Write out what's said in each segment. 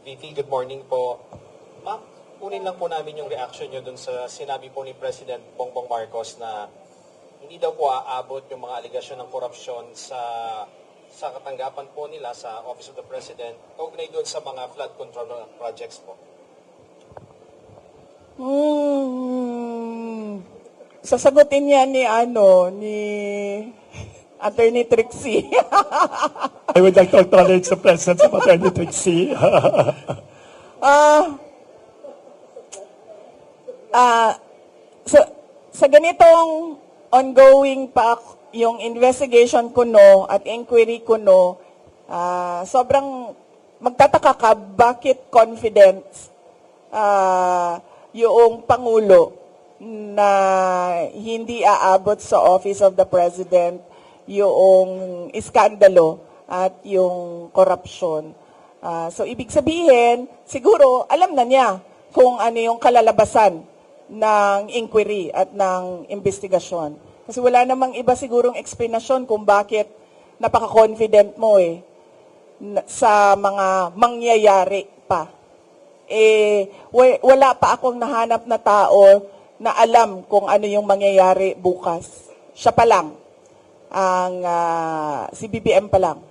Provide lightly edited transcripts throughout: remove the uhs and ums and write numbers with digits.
VP, good morning po. Ma'am, kunin lang po namin yung reaction nyo dun sa sinabi po ni President Bongbong Marcos na hindi daw po aabot yung mga aligasyon ng korupsyon sa katanggapan po nila sa Office of the President kaugnay doon sa mga flood control projects po. Sasagutin niya ni Attorney Trixie. I would like to acknowledge the presence of Attorney Trixie. Sa ganitong ongoing pa yung investigation kuno at inquiry kuno, sobrang magtataka ka bakit confident yung Pangulo na hindi aabot sa Office of the President yung iskandalo at yung corruption. So ibig sabihin, siguro alam na niya kung ano yung kalalabasan ng inquiry at ng investigasyon. Kasi wala namang iba sigurong explanation kung bakit napaka-confident mo sa mga mangyayari pa. Wala pa akong nahanap na tao na alam kung ano yung mangyayari bukas. Siya pa lang, si BBM pa lang.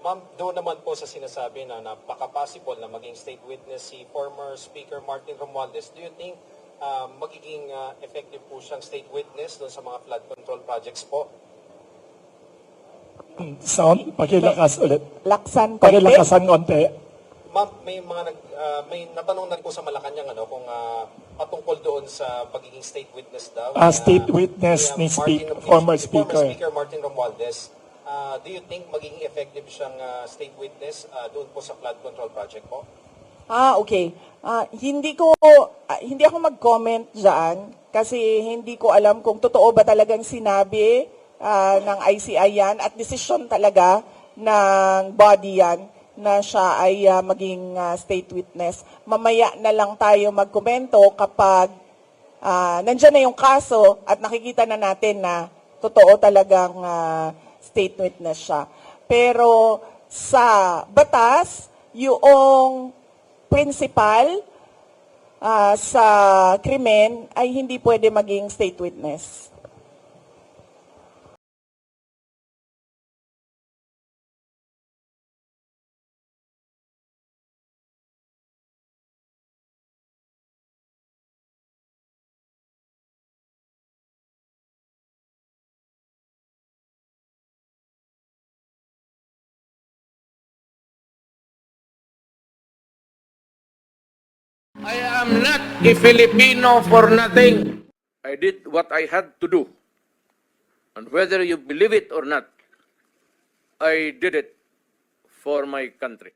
Ma'am, doon naman po sa sinasabi na napaka-possible na maging state witness si former Speaker Martin Romualdez, do you think magiging effective po siyang state witness doon sa mga flood control projects po? Sound, pakilakas ulit. Laksan konti. Pakilakasan konti. Ma'am, may natanong na po sa Malacanang kung patungkol doon sa pagiging state witness daw. State witness ni former Speaker. Former Speaker Martin Romualdez. Do you think magiging effective siyang state witness doon po sa flood control project po? Okay. Hindi ako mag-comment dyan kasi hindi ko alam kung totoo ba talagang sinabi ng ICI yan at decision talaga ng body yan na siya ay maging state witness. Mamaya na lang tayo magkomento kapag nandyan na yung kaso at nakikita na natin na totoo talagang state witness siya. Pero sa batas, yung principal sa krimen ay hindi pwede maging state witness. I am not a Filipino for nothing. I did what I had to do. And whether you believe it or not, I did it for my country.